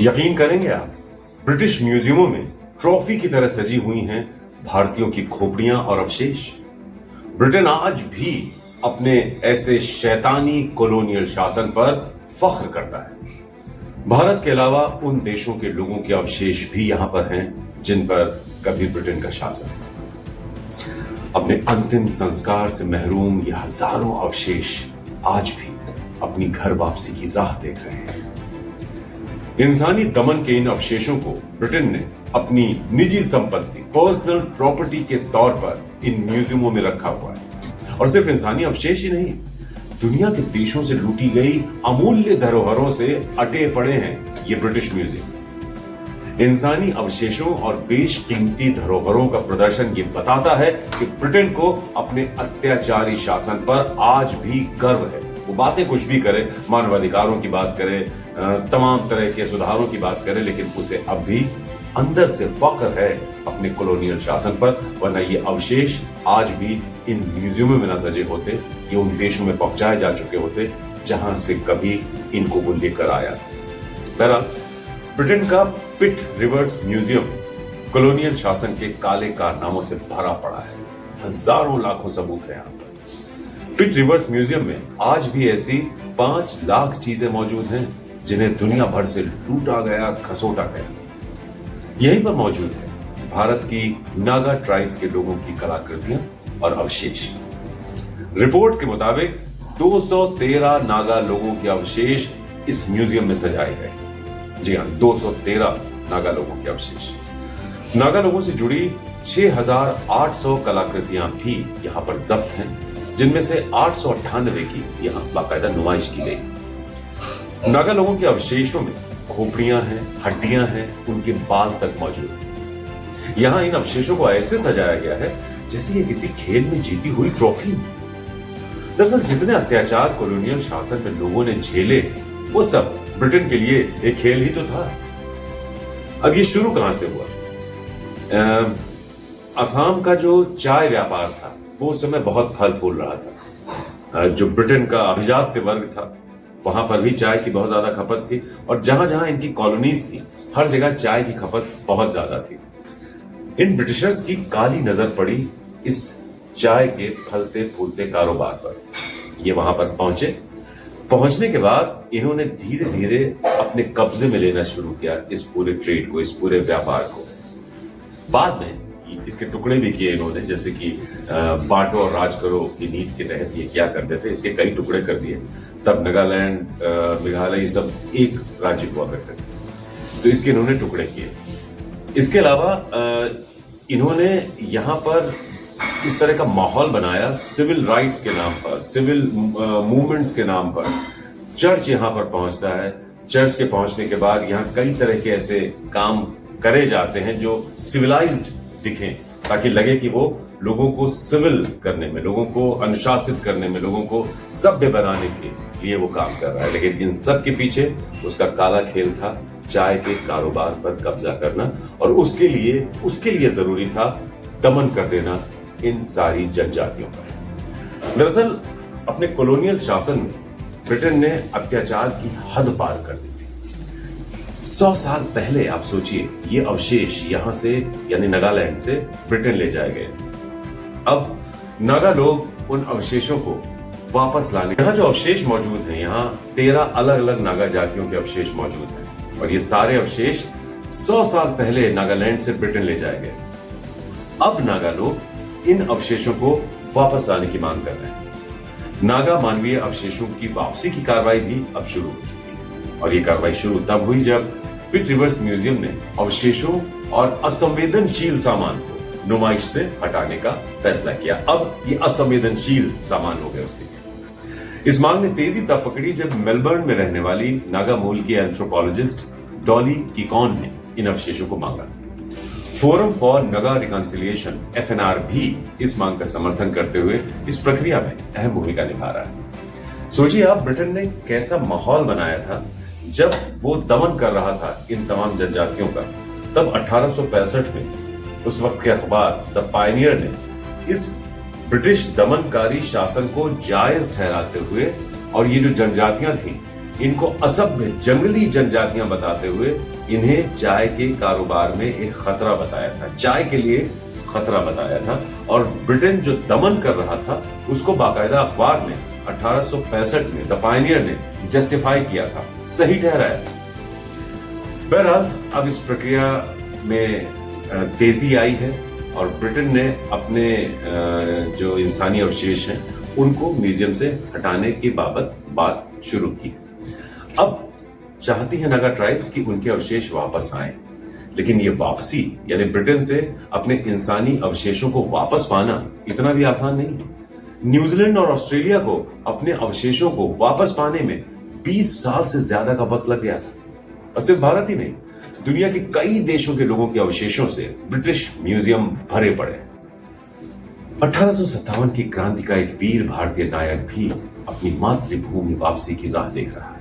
यकीन करेंगे आप, ब्रिटिश म्यूजियमों में ट्रॉफी की तरह सजी हुई हैं भारतीयों की खोपड़ियां और अवशेष। ब्रिटेन आज भी अपने ऐसे शैतानी कॉलोनियल शासन पर फख्र करता है। भारत के अलावा उन देशों के लोगों के अवशेष भी यहां पर हैं जिन पर कभी ब्रिटेन का शासन है। अपने अंतिम संस्कार से महरूम ये हजारों अवशेष आज भी अपनी घर वापसी की राह देख रहे हैं। इंसानी दमन के इन अवशेषों को ब्रिटेन ने अपनी निजी संपत्ति, पर्सनल प्रॉपर्टी के तौर पर इन म्यूजियमों में रखा हुआ है। और सिर्फ इंसानी अवशेष ही नहीं, दुनिया के देशों से लूटी गई अमूल्य धरोहरों से अटे पड़े हैं ये ब्रिटिश म्यूजियम। इंसानी अवशेषों और बेशकीमती धरोहरों का प्रदर्शन ये बताता है कि ब्रिटेन को अपने अत्याचारी शासन पर आज भी गर्व है। वो बातें कुछ भी करे, मानवाधिकारों की बात करे, तमाम तरह के सुधारों की बात करे, लेकिन उसे अब भी अंदर से फख्र है अपने कॉलोनियल शासन पर। वरना ये अवशेष आज भी इन म्यूजियमों में न सजे होते, ये उन देशों में पहुंचाए जा चुके होते जहां से कभी इनको वो लेकर आया था। बहरहाल, ब्रिटेन का पिट रिवर्स म्यूजियम कॉलोनियल शासन के काले कारनामों से भरा पड़ा है। हजारों लाखों सबूत है यहाँ पर। पिट रिवर्स म्यूजियम में आज भी ऐसी 5 लाख चीजें मौजूद हैं जिन्हें दुनिया भर से लूटा गया, खसोटा गया। यहीं पर मौजूद है भारत की नागा ट्राइब्स के लोगों की कलाकृतियां और अवशेष। रिपोर्ट्स के मुताबिक 213 नागा लोगों के अवशेष इस म्यूजियम में सजाए गए। जी हां, 213 नागा लोगों के अवशेष। नागा लोगों से जुड़ी 6800 कलाकृतियां भी यहां पर जब्त हैं, जिनमें से 898 की यहां बाकायदा नुमाइश की गई। नागा लोगों के अवशेषों में खोपड़ियां हैं, हड्डियां हैं, उनके बाल तक मौजूद हैं। यहां इन अवशेषों को ऐसे सजाया गया है जैसे ये किसी खेल में जीती हुई ट्रॉफी। दरअसल जितने अत्याचार कॉलोनियल शासन में लोगों ने झेले, वो सब ब्रिटेन के लिए एक खेल ही तो था। अब ये शुरू कहां से हुआ? असम का जो चाय व्यापार था वो उस समय बहुत फल फूल रहा था। जो ब्रिटेन का अभिजात्य वर्ग था वहां पर भी चाय की बहुत ज्यादा खपत थी, और जहां जहां इनकी कॉलोनीज थी हर जगह चाय की खपत बहुत ज्यादा थी। इन ब्रिटिशर्स की काली नजर पड़ी इस चाय के फलते फूलते कारोबार पर। ये वहां पर पहुंचने के बाद इन्होंने धीरे धीरे अपने कब्जे में लेना शुरू किया इस पूरे ट्रेड को, इस पूरे व्यापार को। बाद में इसके टुकड़े भी किए इन्होंने, जैसे कि बांटो और राज करो की नीति के तहत ये क्या करते थे, इसके कई टुकड़े कर दिए। तब नागालैंड, मेघालय, ये सब एक राज्य हुआ करते थे, तो इसके इन्होंने टुकड़े किए। इसके अलावा इन्होंने यहाँ पर इस तरह का माहौल बनाया सिविल राइट्स के नाम पर, सिविल मूवमेंट्स के नाम पर। चर्च यहाँ पर पहुंचता है। चर्च के पहुंचने के बाद यहाँ कई तरह के ऐसे काम करे जाते हैं जो सिविलाइज्ड दिखें, ताकि लगे कि वो लोगों को सिविल करने में, लोगों को अनुशासित करने में, लोगों को सभ्य बनाने के लिए वो काम कर रहा है। लेकिन इन सब के पीछे उसका काला खेल था चाय के कारोबार पर कब्जा करना, और उसके लिए जरूरी था दमन कर देना इन सारी जनजातियों पर। दरअसल अपने कॉलोनियल शासन में ब्रिटेन ने अत्याचार की हद पार कर दी थी। 100 साल पहले आप सोचिए, ये अवशेष यहां से यानी नागालैंड से ब्रिटेन ले जाए गए। अब नागा लोग उन अवशेषों को वापस लाने, यहाँ जो अवशेष मौजूद हैं, यहाँ 13 अलग अलग नागा जातियों के अवशेष मौजूद हैं, और ये सारे अवशेष 100 साल पहले नागालैंड से ब्रिटेन ले जाए गए। अब नागा लोग इन अवशेषों को वापस लाने की मांग कर रहे हैं। नागा मानवीय अवशेषों की वापसी की कार्रवाई भी अब शुरू हो चुकी है, और ये कार्रवाई शुरू तब हुई जब पिट रिवर्स म्यूजियम ने अवशेषों और असंवेदनशील सामान को नुमाइश से हटाने का फैसला किया। अब ये असंवेदनशील सामान हो गए उसके लिए। इस मांग ने तेजी तब पकड़ी जब मेलबर्न में रहने वाली नागा मूल की एंथ्रोपोलॉजिस्ट डॉली किकॉन ने इन अवशेषों को मांगा। Forum for Naga reconciliation FNR भी इस मांग का समर्थन करते हुए इस प्रक्रिया में अहम भूमिका निभा रहा है। सोचिए आप, ब्रिटेन ने कैसा माहौल बनाया था जब वो दमन कर रहा था इन तमाम जनजातियों का। तब 1865 में उस वक्त के अखबार द पायनियर ने इस ब्रिटिश दमनकारी शासन को जायज ठहराते हुए, और ये जो जनजातियां थी इनको असभ्य जंगली जनजातियां बताते हुए इन्हें चाय के कारोबार में एक खतरा बताया था, चाय के लिए खतरा बताया था। और ब्रिटेन जो दमन कर रहा था उसको बाकायदा अखबार ने 1865 में द पायनियर ने जस्टिफाई किया था, सही ठहराया था। बहरहाल अब इस प्रक्रिया में तेजी आई है और ब्रिटेन ने अपने जो इंसानी अवशेष हैं उनको म्यूजियम से हटाने की बाबत बात शुरू की। अब चाहती है नागा ट्राइब्स कि उनके अवशेष वापस आए, लेकिन ये वापसी यानी ब्रिटेन से अपने इंसानी अवशेषों को वापस पाना इतना भी आसान नहीं है। न्यूजीलैंड और ऑस्ट्रेलिया को अपने अवशेषों को वापस पाने में 20 साल से ज्यादा का वक्त लग गया था। और सिर्फ भारत ही नहीं, दुनिया के कई देशों के लोगों के अवशेषों से ब्रिटिश म्यूजियम भरे पड़े। 1857 की क्रांति का एक वीर भारतीय नायक भी अपनी मातृभूमि वापसी की राह देख रहा है।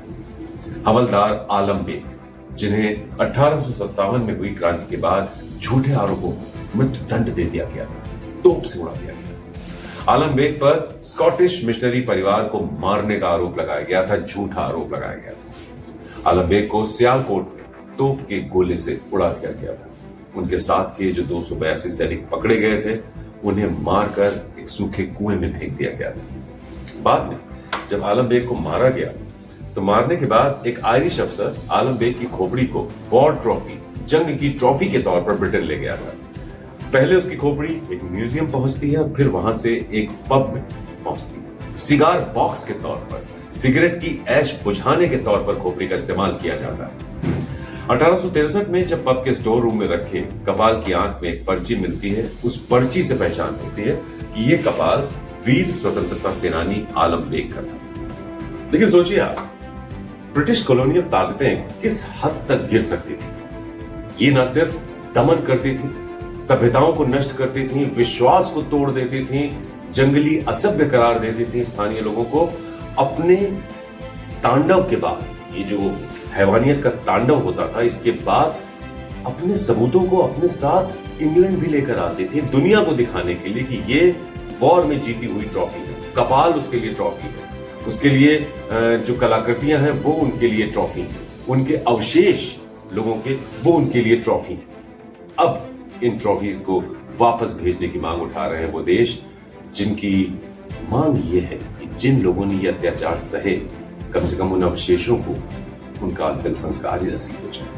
हवलदार आलम बेग, जिन्हें 1857 में हुई क्रांति के बाद झूठे आरोपों मृत्यु दंड दे दिया गया था, तोप से उड़ा दिया गया। आलम बेग पर स्कॉटिश मिशनरी परिवार को मारने का आरोप लगाया गया था, झूठा आरोप लगाया गया था। आलम बेग को सियालकोट में तोप के गोले से उड़ा दिया गया था। उनके साथ के जो 282 सैनिक पकड़े गए थे उन्हें मारकर एक सूखे कुएं में फेंक दिया गया था। बाद में जब आलम बेग को मारा गया तो मारने के बाद एक आयरिश अफसर आलम बेग की खोपड़ी को वॉर ट्रॉफी, जंग की ट्रॉफी के तौर पर ब्रिटेन ले गया था। पहले उसकी खोपड़ी एक म्यूजियम पहुंचती है, फिर वहां से एक पब में पहुंचती है। सिगार बॉक्स के तौर पर, सिगरेट की ऐश बुझाने के तौर पर खोपड़ी का इस्तेमाल किया जाता है। 1863 में जब पब के स्टोर रूम में रखे कपाल की आंख में एक पर्ची मिलती है, उस पर्ची से पहचान होती है कि यह कपाल वीर स्वतंत्रता सेनानी आलम बेग का था। लेकिन सोचिए आप, ब्रिटिश कॉलोनियल ताकतें किस हद तक गिर सकती थी। ये न सिर्फ दमन करती थी, सभ्यताओं को नष्ट करती थी, विश्वास को तोड़ देती थी, जंगली असभ्य करार देती थी स्थानीय लोगों को। अपने तांडव के बाद, ये जो हैवानियत का तांडव होता था, इसके बाद अपने सबूतों को अपने साथ इंग्लैंड भी लेकर आती थी, दुनिया को दिखाने के लिए कि ये वॉर में जीती हुई ट्रॉफी है, कपाल उसके लिए ट्रॉफी है, उसके लिए जो कलाकृतियां हैं वो उनके लिए ट्रॉफी है, उनके अवशेष लोगों के वो उनके लिए ट्रॉफी है। अब इन ट्रॉफीज को वापस भेजने की मांग उठा रहे हैं वो देश जिनकी मांग ये है कि जिन लोगों ने ये अत्याचार सहे, कम से कम उन अवशेषों को उनका अंतिम संस्कार ही नसीब हो जाए।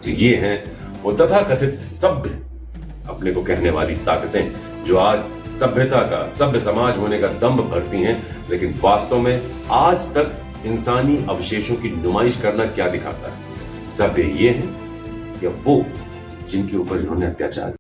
तो ये हैं वो तथाकथित सभ्य अपने को कहने वाली ताकतें जो आज सभ्यता का, सभ्य समाज होने का दंभ भरती हैं, लेकिन वास्तव में आज तक इंसानी अवशेषों की नुमाइश करना क्या दिखाता है? सभ्य ये है या वो जिनके ऊपर इन्होंने अत्याचार